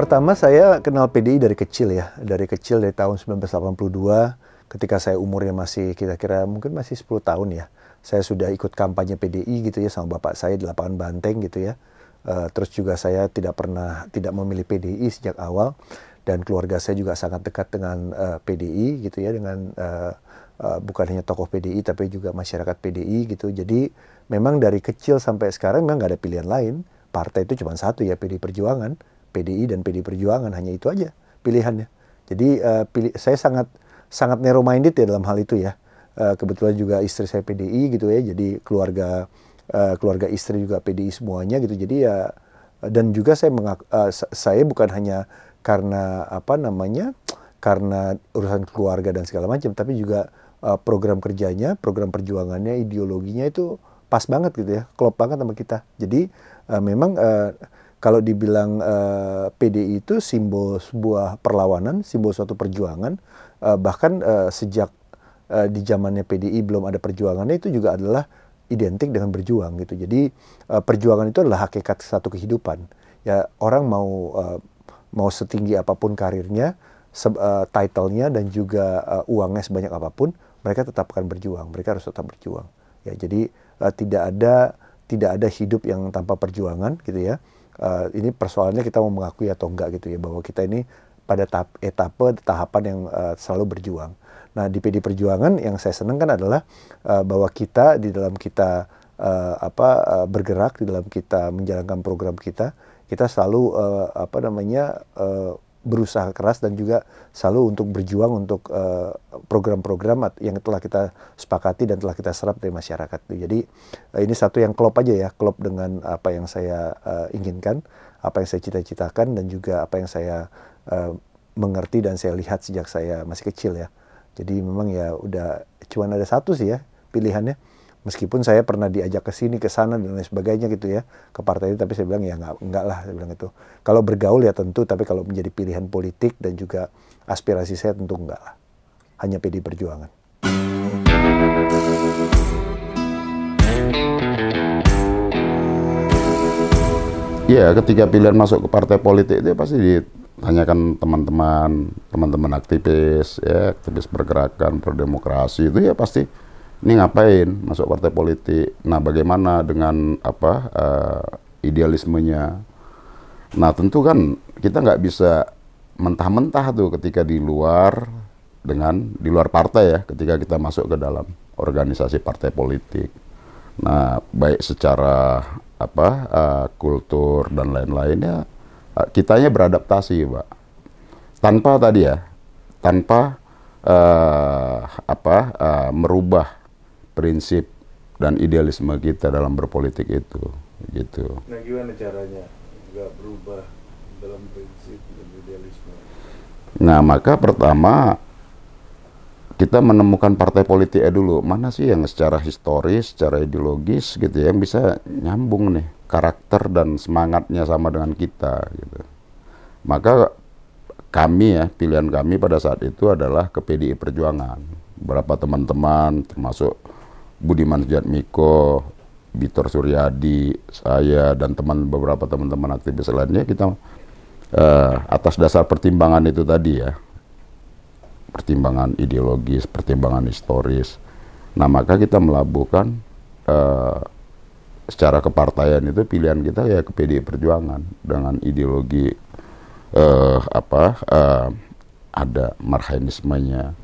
Pertama saya kenal PDI dari kecil ya, dari tahun 1982 ketika saya umurnya masih kira-kira mungkin masih 10 tahun ya. Saya sudah ikut kampanye PDI gitu ya sama bapak saya di lapangan Banteng gitu ya. Terus juga saya tidak memilih PDI sejak awal dan keluarga saya juga sangat dekat dengan PDI gitu ya dengan bukan hanya tokoh PDI tapi juga masyarakat PDI gitu. Jadi memang dari kecil sampai sekarang memang nggak ada pilihan lain. Partai itu cuma satu ya, PDI Perjuangan. PDI dan PDI Perjuangan, hanya itu aja pilihannya. Jadi saya sangat narrow minded ya dalam hal itu ya. Kebetulan juga istri saya PDI gitu ya, jadi keluarga istri juga PDI semuanya gitu. Jadi ya dan juga saya bukan hanya karena karena urusan keluarga dan segala macam, tapi juga program kerjanya, program perjuangannya, ideologinya itu pas banget gitu ya, klop banget sama kita. Jadi memang kalau dibilang PDI itu simbol sebuah perlawanan, simbol suatu perjuangan, bahkan sejak di zamannya PDI belum ada perjuangannya itu juga adalah identik dengan berjuang gitu. Jadi perjuangan itu adalah hakikat satu kehidupan. Ya orang mau setinggi apapun karirnya, title-nya dan juga uangnya sebanyak apapun, mereka tetap akan berjuang. Mereka harus tetap berjuang. Ya jadi tidak ada hidup yang tanpa perjuangan gitu ya. Ini persoalannya kita mau mengakui atau enggak gitu ya, bahwa kita ini pada tahapan yang selalu berjuang. Nah di PD Perjuangan yang saya senang kan adalah bahwa kita di dalam kita bergerak, di dalam kita menjalankan program kita selalu berusaha keras dan juga selalu untuk berjuang untuk program-program yang telah kita sepakati dan telah kita serap dari masyarakat. Jadi ini satu yang klop aja ya, klop dengan apa yang saya inginkan, apa yang saya cita-citakan dan juga apa yang saya mengerti dan saya lihat sejak saya masih kecil ya. Jadi memang ya udah cuman ada satu sih ya pilihannya. Meskipun saya pernah diajak ke sini, ke sana dan lain sebagainya gitu ya, ke partai itu, tapi saya bilang ya enggak lah, saya bilang itu. Kalau bergaul ya tentu, tapi kalau menjadi pilihan politik dan juga aspirasi saya tentu enggak lah. Hanya PD Perjuangan. Iya, ketika pilihan masuk ke partai politik itu pasti ditanyakan teman-teman aktivis, ya, aktivis pergerakan, prodemokrasi itu ya pasti. Ini ngapain masuk partai politik? Nah, bagaimana dengan idealismenya? Nah, tentu kan kita nggak bisa mentah-mentah tuh ketika di luar partai ya, ketika kita masuk ke dalam organisasi partai politik. Nah, baik secara kultur dan lain-lainnya, kitanya beradaptasi, Pak. Tanpa merubah prinsip dan idealisme kita dalam berpolitik itu, gitu. Nah, gimana caranya nggak berubah dalam prinsip dan idealisme? Nah, maka pertama kita menemukan partai politiknya dulu. Mana sih yang secara historis, secara ideologis gitu ya, yang bisa nyambung nih karakter dan semangatnya sama dengan kita, gitu. Maka pilihan kami pada saat itu adalah ke PDI Perjuangan. Beberapa teman-teman termasuk Budiman Sujatmiko, Bitor Suryadi, saya dan beberapa teman-teman aktivis lainnya, kita atas dasar pertimbangan itu tadi ya, pertimbangan ideologis, pertimbangan historis. Nah, maka kita melabuhkan secara kepartaian itu pilihan kita ya ke PDI Perjuangan dengan ideologi ada marxismenya,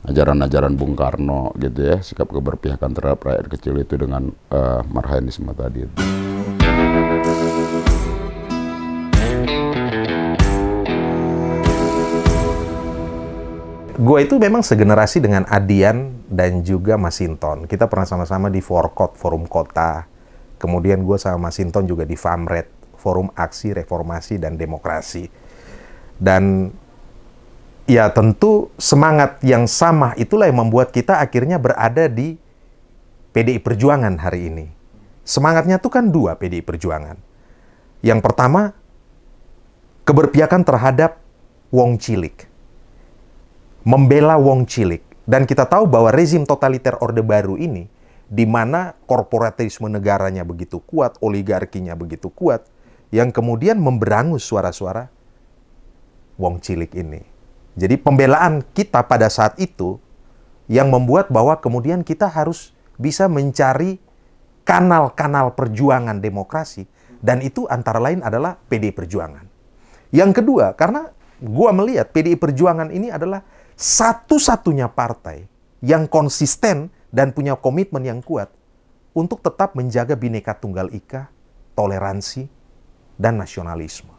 ajaran-ajaran Bung Karno gitu ya, sikap keberpihakan terhadap rakyat kecil itu dengan marxisme tadi. Gue itu memang segenerasi dengan Adian dan juga Masinton. Kita pernah sama-sama di Forkot, Forum Kota. Kemudian gue sama Masinton juga di FAMRED, Forum Aksi Reformasi dan Demokrasi. Dan ya tentu semangat yang sama itulah yang membuat kita akhirnya berada di PDI Perjuangan hari ini. Semangatnya tuh kan dua PDI Perjuangan. Yang pertama, keberpihakan terhadap Wong Cilik. Membela Wong Cilik. Dan kita tahu bahwa rezim totaliter Orde Baru ini, di mana korporatisme negaranya begitu kuat, oligarkinya begitu kuat, yang kemudian memberangus suara-suara wong cilik ini. Jadi pembelaan kita pada saat itu yang membuat bahwa kemudian kita harus bisa mencari kanal-kanal perjuangan demokrasi, dan itu antara lain adalah PDI Perjuangan. Yang kedua, karena gua melihat PDI Perjuangan ini adalah satu-satunya partai yang konsisten dan punya komitmen yang kuat untuk tetap menjaga Bhinneka Tunggal Ika, toleransi, dan nasionalisme.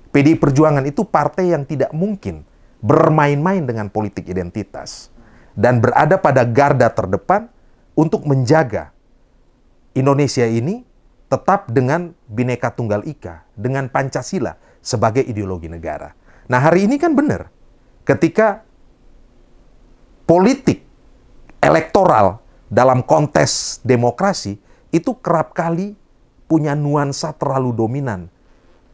PDI Perjuangan itu partai yang tidak mungkin bermain-main dengan politik identitas dan berada pada garda terdepan untuk menjaga Indonesia ini tetap dengan Bhinneka Tunggal Ika, dengan Pancasila sebagai ideologi negara. Nah, hari ini kan benar, ketika politik elektoral dalam kontes demokrasi itu kerap kali punya nuansa terlalu dominan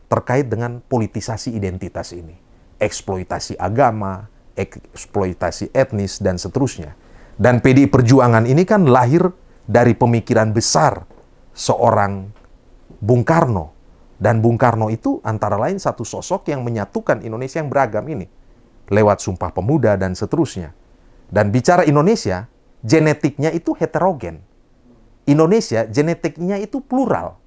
terkait dengan politisasi identitas ini. Eksploitasi agama, eksploitasi etnis, dan seterusnya. Dan PDI Perjuangan ini kan lahir dari pemikiran besar seorang Bung Karno. Dan Bung Karno itu antara lain satu sosok yang menyatukan Indonesia yang beragam ini. Lewat Sumpah Pemuda dan seterusnya. Dan bicara Indonesia, genetiknya itu heterogen. Indonesia genetiknya itu plural.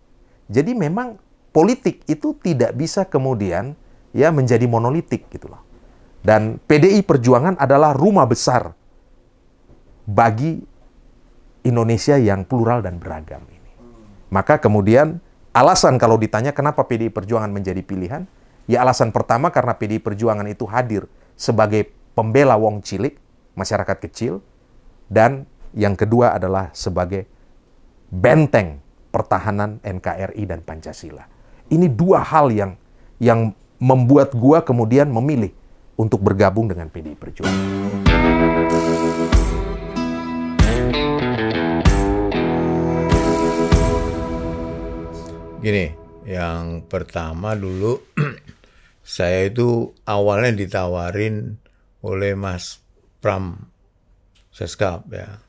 Jadi memang politik itu tidak bisa kemudian ya menjadi monolitik gitu loh. Dan PDI Perjuangan adalah rumah besar bagi Indonesia yang plural dan beragam ini. Maka kemudian alasan kalau ditanya kenapa PDI Perjuangan menjadi pilihan, ya alasan pertama karena PDI Perjuangan itu hadir sebagai pembela wong cilik, masyarakat kecil, dan yang kedua adalah sebagai benteng pertahanan NKRI dan Pancasila. Ini dua hal yang membuat gua kemudian memilih untuk bergabung dengan PDI Perjuangan. Gini, yang pertama dulu saya itu awalnya ditawarin oleh Mas Pram Seskap ya.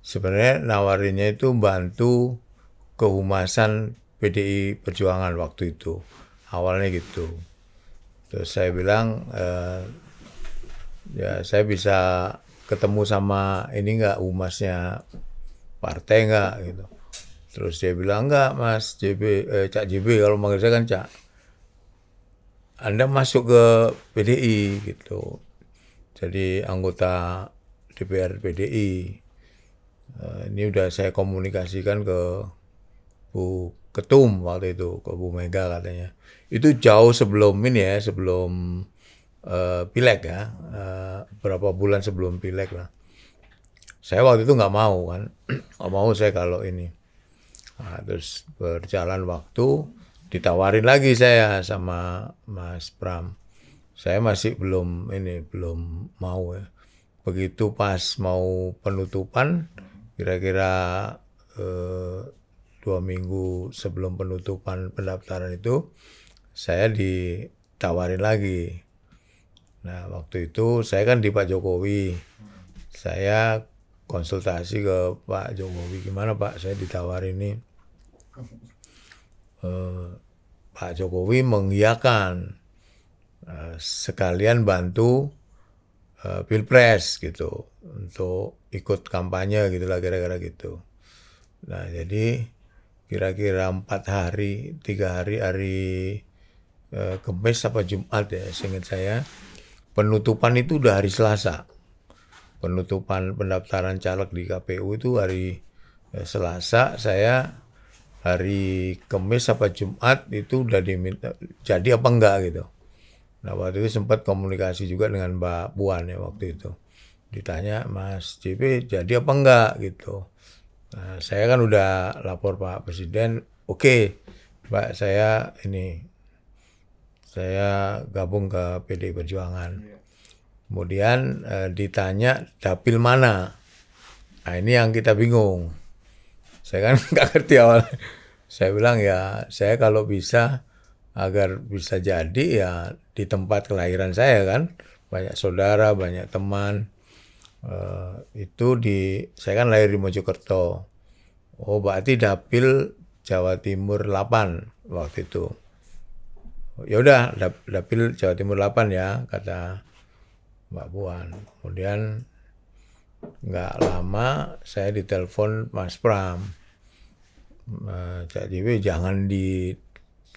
Sebenarnya nawarinnya itu bantu kehumasan PDI Perjuangan waktu itu. Awalnya gitu. Terus saya bilang, ya saya bisa ketemu sama ini nggak, humasnya partai nggak gitu. Terus dia bilang, enggak Mas Cak JB, kalau manggil saya kan Cak. Anda masuk ke PDI gitu. Jadi anggota DPR PDI. Ini udah saya komunikasikan ke Bu Ketum waktu itu, ke Bu Mega katanya. Itu jauh sebelum ini ya, sebelum pileg ya. Berapa bulan sebelum pileg lah. Saya waktu itu nggak mau kan. Nggak mau saya kalau ini. Nah, terus berjalan waktu, ditawarin lagi saya sama Mas Pram. Saya masih belum mau ya. Begitu pas mau penutupan, kira-kira 2 minggu sebelum penutupan pendaftaran itu, saya ditawarin lagi. Nah, waktu itu saya kan di Pak Jokowi. Saya konsultasi ke Pak Jokowi, gimana Pak, saya ditawarin ini. Pak Jokowi mengiyakan sekalian bantu Pilpres gitu, untuk ikut kampanye gitu lah, kira-kira gitu. Nah, jadi kira-kira 3 hari Kamis apa Jumat ya, seingat saya. Penutupan itu udah hari Selasa. Penutupan pendaftaran caleg di KPU itu hari Selasa. Saya hari Kamis apa Jumat itu udah diminta jadi apa enggak gitu. Nah, waktu itu sempat komunikasi juga dengan Mbak Puan ya waktu itu. Ditanya, Mas JP jadi apa enggak gitu. Nah, saya kan udah lapor Pak Presiden, oke, Pak, saya gabung ke PDI Perjuangan. Kemudian ditanya dapil mana. Nah, ini yang kita bingung. Saya kan nggak ngerti awal. Saya bilang ya, saya kalau bisa, agar bisa jadi ya di tempat kelahiran saya kan. Banyak saudara, banyak teman. Saya kan lahir di Mojokerto. Oh, berarti dapil Jawa Timur 8 waktu itu. ya udah dapil Jawa Timur 8 ya, kata Mbak Puan. Kemudian nggak lama saya ditelepon Mas Pram, Cak JB jangan di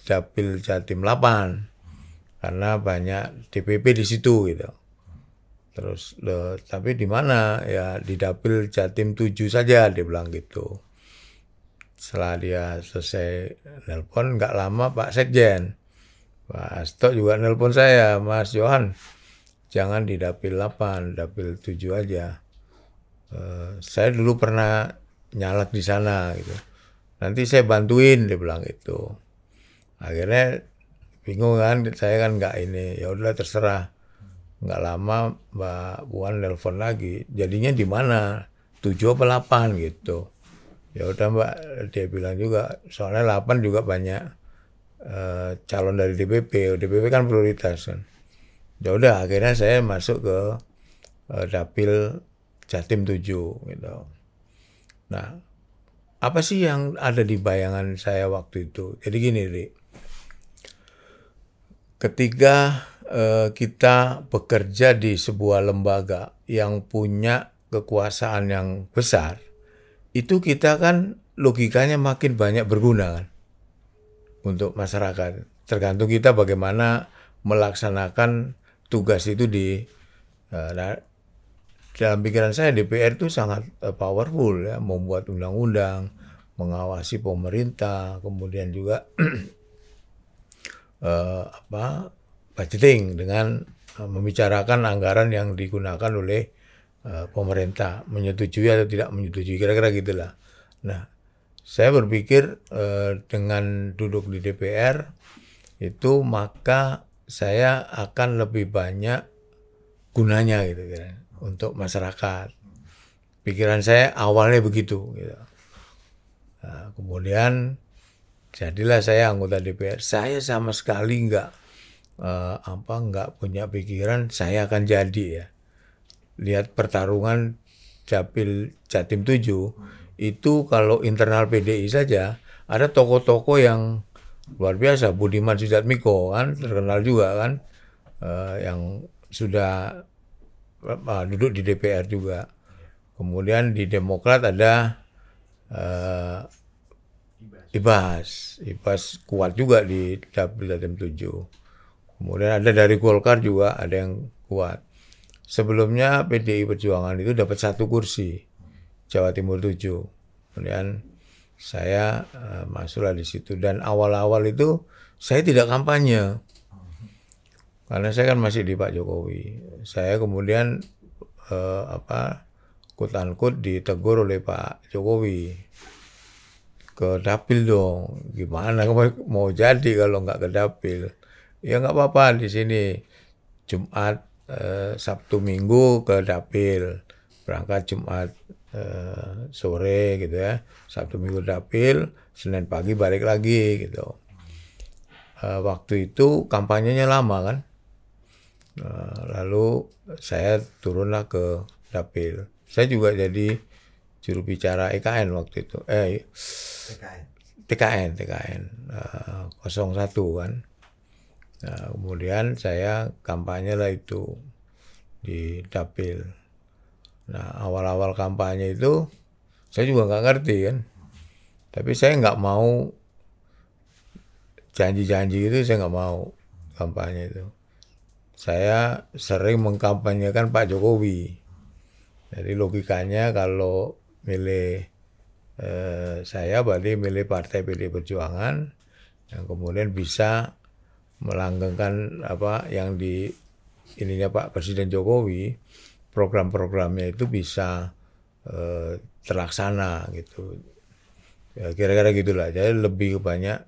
dapil Jatim 8 karena banyak DPP di situ gitu. Terus tapi di mana ya, di dapil Jatim 7 saja, dia bilang gitu. Setelah dia selesai nelpon, nggak lama Pak Sekjen, Pak Asto juga nelpon saya, Mas Johan, jangan di dapil 8, dapil 7 aja. Saya dulu pernah nyalek di sana gitu. Nanti saya bantuin, dia bilang gitu. Akhirnya bingung kan, saya kan nggak ini, ya udah terserah. Nggak lama Mbak Puan nelpon lagi, jadinya di mana? 7 apa 8 gitu. Ya udah Mbak, dia bilang juga, soalnya 8 juga banyak calon dari DPP. DPP kan prioritas kan. Ya udah, akhirnya saya masuk ke dapil Jatim 7 gitu. Nah, apa sih yang ada di bayangan saya waktu itu? Jadi gini, Ri. Ketika kita bekerja di sebuah lembaga yang punya kekuasaan yang besar, itu kita kan logikanya makin banyak berguna kan untuk masyarakat. Tergantung kita bagaimana melaksanakan tugas itu di dalam pikiran saya DPR itu sangat powerful ya, membuat undang-undang, mengawasi pemerintah, kemudian juga budgeting dengan membicarakan anggaran yang digunakan oleh pemerintah, menyetujui atau tidak menyetujui, kira-kira gitulah. Nah, saya berpikir dengan duduk di DPR itu maka saya akan lebih banyak gunanya gitu kira untuk masyarakat. Pikiran saya awalnya begitu. Gitu. Nah, kemudian jadilah saya anggota DPR. Saya sama sekali nggak punya pikiran saya akan jadi ya. Lihat pertarungan dapil Jatim 7 itu kalau internal PDI saja ada tokoh-tokoh yang luar biasa. Budiman Sujatmiko kan terkenal juga kan, yang sudah duduk di DPR juga. Kemudian di Demokrat ada Ibas kuat juga di dapil Jatim 7. Kemudian ada dari Golkar juga ada yang kuat. Sebelumnya PDI Perjuangan itu dapat 1 kursi Jawa Timur 7. Kemudian saya masuklah di situ, dan awal-awal itu saya tidak kampanye karena saya kan masih di Pak Jokowi. Saya kemudian quote-unquote ditegur oleh Pak Jokowi, ke dapil dong, gimana mau jadi kalau nggak ke dapil? Ya nggak apa-apa di sini, Jumat Sabtu Minggu ke dapil, berangkat Jumat sore gitu ya, Sabtu Minggu dapil, Senin pagi balik lagi gitu. Waktu itu kampanyenya lama kan, lalu saya turunlah ke dapil. Saya juga jadi juru bicara EKN waktu itu, TKN 01 kan. Nah, kemudian saya kampanye lah itu di dapil. Nah, awal-awal kampanye itu saya juga nggak ngerti kan. Tapi saya nggak mau janji-janji itu, saya nggak mau kampanye itu. Saya sering mengkampanyekan Pak Jokowi. Jadi logikanya kalau milih saya berarti milih partai PDI Perjuangan yang kemudian bisa melanggengkan apa yang di ininya Pak Presiden Jokowi, program-programnya itu bisa terlaksana gitu. Ya, kira-kira gitulah. Jadi lebih banyak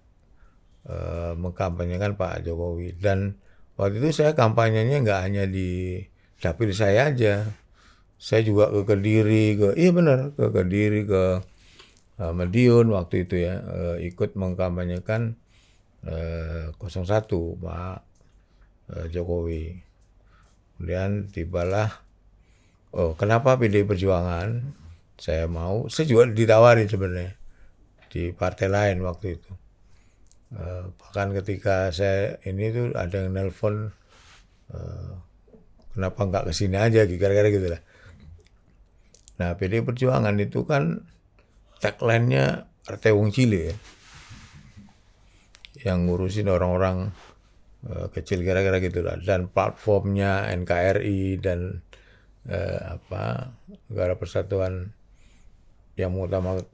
mengkampanyekan Pak Jokowi. Dan waktu itu saya kampanyenya nggak hanya di dapil saya aja. Saya juga ke Kediri, ke Kediri, ke Madiun waktu itu ya, ikut mengkampanyekan 01 Pak Jokowi. Kemudian tibalah, kenapa PDI Perjuangan saya mau, saya juga ditawarin sebenarnya di partai lain waktu itu. Bahkan ketika saya ini tuh ada yang nelpon, kenapa nggak kesini aja, kira-kira gitu lah. Nah, PDI Perjuangan itu kan tagline-nya Partai Wong Cilik ya, yang ngurusin orang-orang kecil, kira-kira gitulah. Dan platformnya NKRI dan Negara Persatuan yang mengutama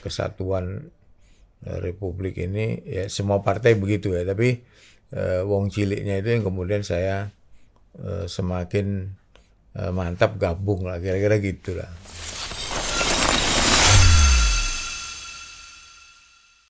kesatuan Republik ini, ya semua partai begitu ya. Tapi Wong Ciliknya itu yang kemudian saya semakin mantap gabung lah, kira-kira gitulah.